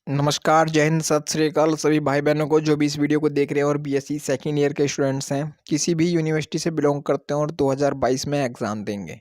नमस्कार, जय हिंद, सत श्री अकाल सभी भाई बहनों को जो भी इस वीडियो को देख रहे हैं और बीएससी सेकेंड ईयर के स्टूडेंट्स हैं, किसी भी यूनिवर्सिटी से बिलोंग करते हैं और 2022 में एग्ज़ाम देंगे।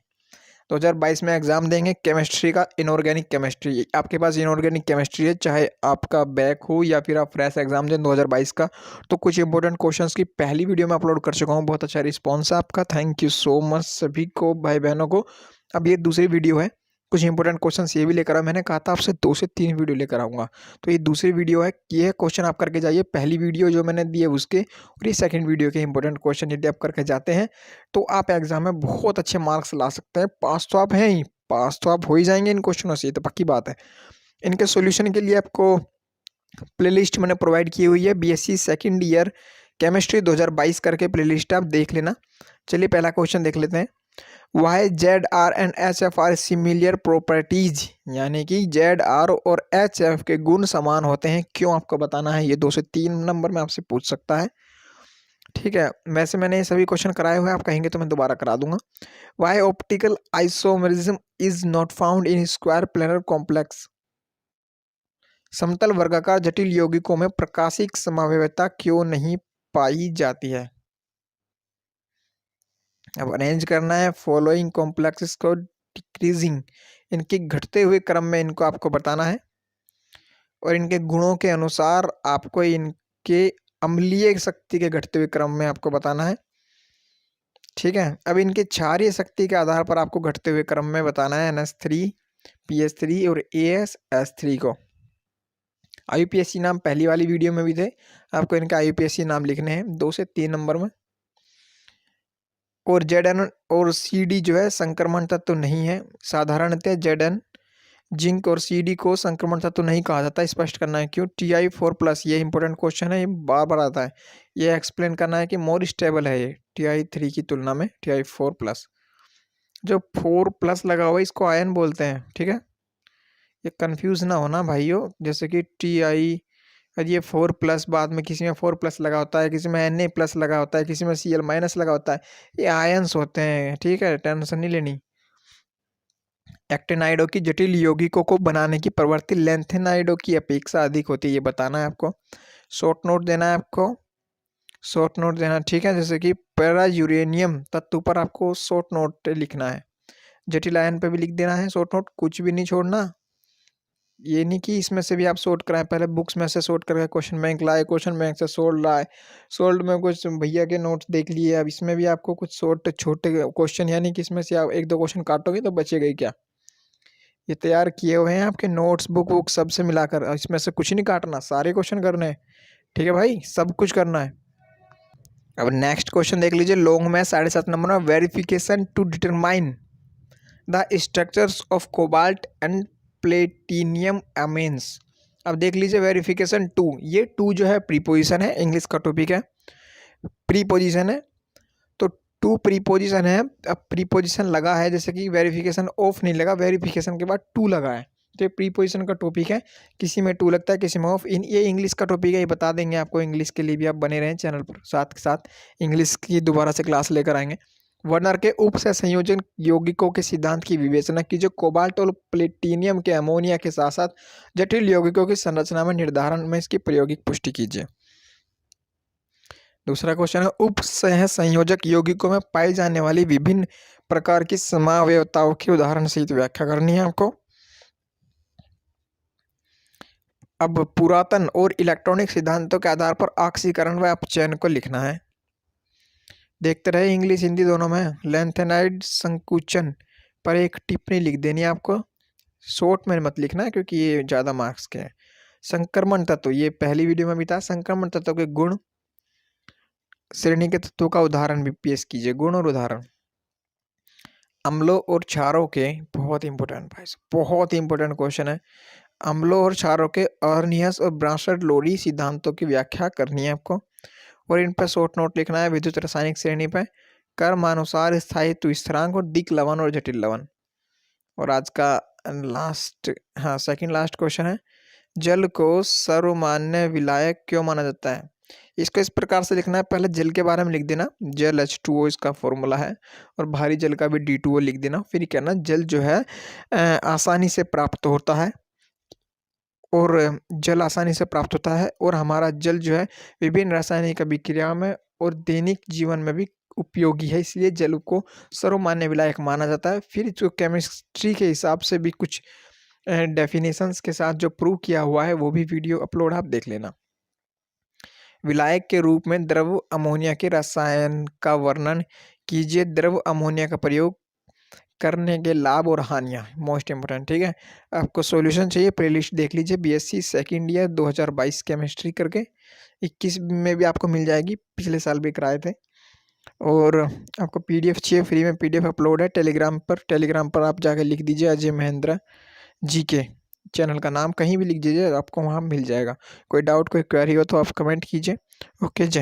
2022 में एग्ज़ाम देंगे केमिस्ट्री का, इनऑर्गेनिक केमिस्ट्री। आपके पास इनऑर्गेनिक केमिस्ट्री है, चाहे आपका बैक हो या फिर आप फ्रेश एग्ज़ाम दें 2022 का, तो कुछ इंपॉर्टेंट क्वेश्चंस की पहली वीडियो में अपलोड कर चुका हूँ। बहुत अच्छा रिस्पॉन्स है आपका, थैंक यू सो मच सभी को, भाई बहनों को। अब ये दूसरी वीडियो है, कुछ इंपॉर्टेंट क्वेश्चंस ये भी लेकर आया। मैंने कहा था आपसे 2 से 3 वीडियो लेकर आऊँगा, तो ये दूसरी वीडियो है। ये क्वेश्चन आप करके जाइए, पहली वीडियो जो मैंने दी है उसके, और ये सेकंड वीडियो के इंपॉर्टेंट क्वेश्चन यदि आप करके जाते हैं तो आप एग्जाम में बहुत अच्छे मार्क्स ला सकते हैं। पास तो आप हैं ही, पास तो आप हो ही जाएंगे इन क्वेश्चनों से, ये तो पक्की बात है। इनके सॉल्यूशन के लिए आपको प्लेलिस्ट मैंने प्रोवाइड की हुई है, बीएससी सेकंड ईयर केमिस्ट्री 2022 करके प्लेलिस्ट आप देख लेना। चलिए पहला क्वेश्चन देख लेते हैं। Why Z R and H F are similar properties, यानी कि जेड आर और एच एफ के गुण समान होते हैं, क्यों आपको बताना है। ये 2 से 3 नंबर में आपसे पूछ सकता है, ठीक है। वैसे मैंने ये सभी क्वेश्चन कराए हुए हैं, आप कहेंगे तो मैं दोबारा करा दूंगा। Why optical isomerism is not found in square planar complex, समतल वर्गाकार जटिल यौगिकों में प्रकाशिक समावयवता क्यों नहीं पाई जाती है। अब अरेंज करना है फॉलोइंग कॉम्प्लेक्सेस को डिक्रीजिंग, इनके घटते हुए क्रम में इनको आपको बताना है, और इनके गुणों के अनुसार आपको इनके अम्लीय शक्ति के घटते हुए क्रम में आपको बताना है, ठीक है। अब इनके क्षारीय शक्ति के आधार पर आपको घटते हुए क्रम में बताना है NH3, PH3 और AsH3 को। IUPAC नाम पहली वाली वीडियो में भी थे, आपको इनके IUPAC नाम लिखने हैं 2 से 3 नंबर में। और Zn और Cd जो है संक्रमण तत्व नहीं है, साधारणतः Zn जिंक और Cd को संक्रमण तत्व नहीं कहा जाता। स्पष्ट करना है क्यों। Ti4+, ये इंपॉर्टेंट क्वेश्चन है, ये बार बार आता है। ये एक्सप्लेन करना है कि मोर स्टेबल है ये Ti3 की तुलना में, Ti4+। जो 4+ लगा हुआ है इसको आयन बोलते हैं, ठीक है। ये कंफ्यूज ना होना भाइयों, जैसे कि Ti और ये 4+ बाद में किसी में 4+ लगा होता है, किसी में Na+ लगा होता है, किसी में Cl- लगा होता है, ये आयन्स होते हैं, ठीक है, टेंशन नहीं लेनी। एक्टिनाइडों की जटिल यौगिकों को बनाने की प्रवृत्ति लेंथेनाइडों की अपेक्षा अधिक होती है, ये बताना है आपको। शॉर्ट नोट देना है आपको, शॉर्ट नोट देना, ठीक है। जैसे कि पैरा यूरेनियम तत्व पर आपको शॉर्ट नोट लिखना है, जटिल आयन पे भी लिख देना है शॉर्ट नोट, कुछ भी नहीं छोड़ना। ये नहीं कि इसमें से भी आप सोल्व कराएं, पहले बुक्स में से सोल्व करके क्वेश्चन बैंक लाए, क्वेश्चन बैंक से सोल्व लाए, सोल्व में कुछ भैया के नोट्स देख लिए, अब इसमें भी आपको कुछ छोटे छोटे क्वेश्चन, यानी कि इसमें से आप 1-2 क्वेश्चन काटोगे तो बचेगा ही क्या। ये तैयार किए हुए हैं आपके नोट्स, बुक सबसे मिलाकर, इसमें से कुछ नहीं काटना, सारे क्वेश्चन करने हैं, ठीक है भाई, सब कुछ करना है। अब नेक्स्ट क्वेश्चन देख लीजिए, लॉन्ग में 7.5 नंबर में, verification to determine the structures of cobalt and platinum amines. अब देख लीजिए वेरिफिकेशन टू, ये टू जो है प्रीपोजिशन है, इंग्लिश का टॉपिक है, प्रीपोजिशन है, तो टू प्रीपोजिशन है। अब प्रीपोजिशन लगा है, जैसे कि वेरिफिकेशन ऑफ नहीं लगा, वेरिफिकेशन के बाद टू लगा है, तो ये प्रीपोजिशन का टॉपिक है, किसी में टू लगता है किसी में ऑफ। इन ये इंग्लिश का टॉपिक है, ये बता देंगे आपको, इंग्लिश के लिए भी आप बने रहें चैनल पर, साथ के साथ इंग्लिश की दोबारा से क्लास लेकर आएंगे। वर्नर के उप से संयोजन यौगिकों के सिद्धांत की विवेचना कीजिए, कोबाल्ट और प्लेटिनियम के अमोनिया के साथ साथ जटिल यौगिकों की संरचना में निर्धारण में इसकी प्रायोगिक पुष्टि कीजिए। दूसरा क्वेश्चन है, उप सह संयोजक यौगिकों में पाई जाने वाली विभिन्न प्रकार की समावयवताओं की उदाहरण सहित व्याख्या करनी है आपको। अब पुरातन और इलेक्ट्रॉनिक सिद्धांतों के आधार पर ऑक्सीकरण व अपचयन को लिखना है। देखते रहे, इंग्लिश हिंदी दोनों में। लेंथेनाइड संकुचन पर एक टिप्पणी लिख देनी है आपको, शॉर्ट में मत लिखना क्योंकि ये ज़्यादा मार्क्स के हैं। संक्रमण तत्व, ये पहली वीडियो में भी था, संक्रमण तत्व के गुण, श्रेणी के तत्वों का उदाहरण भी पेश कीजिए, गुण और उदाहरण। अम्लों और क्षारों के, बहुत इंपॉर्टेंट भाई, बहुत इंपॉर्टेंट क्वेश्चन है। अम्लों और क्षारों के अर्नियस और ब्रांशर्ड लोरी सिद्धांतों की व्याख्या करनी है आपको, और इन पर शॉर्ट नोट लिखना है। विद्युत रासायनिक श्रेणी पर कर्मानुसार स्थायित्व स्थिरांक और दिक लवण और जटिल लवण। और आज का लास्ट, हाँ सेकंड लास्ट क्वेश्चन है, जल को सर्वमान्य विलायक क्यों माना जाता है। इसको इस प्रकार से लिखना है, पहले जल के बारे में लिख देना, जल H2O इसका फॉर्मूला है, और भारी जल का भी D2O लिख देना। फिर कहना जल जो है आसानी से प्राप्त होता है, और जल आसानी से प्राप्त होता है और हमारा जल जो है विभिन्न रासायनिक अभिक्रिया में और दैनिक जीवन में भी उपयोगी है, इसलिए जल को सर्वमान्य विलायक माना जाता है। फिर जो केमिस्ट्री के हिसाब से भी कुछ डेफिनेशंस के साथ जो प्रूव किया हुआ है वो भी वीडियो अपलोड आप देख लेना। विलायक के रूप में द्रव अमोनिया के रसायन का वर्णन कीजिए। द्रव अमोनिया का प्रयोग करने के लाभ और हानियाँ, मोस्ट इम्पोर्टेंट, ठीक है। आपको सॉल्यूशन चाहिए, प्लेलिस्ट देख लीजिए, बीएससी सेकंड ईयर 2022 केमिस्ट्री करके 21 में भी आपको मिल जाएगी, पिछले साल भी कराए थे। और आपको पीडीएफ चाहिए, फ्री में पीडीएफ अपलोड है टेलीग्राम पर आप जाके लिख दीजिए अजय महेंद्र जी के चैनल का नाम कहीं भी लिख दीजिए, आपको वहाँ मिल जाएगा। कोई डाउट कोई क्वेरी हो तो आप कमेंट कीजिए। ओके, जय।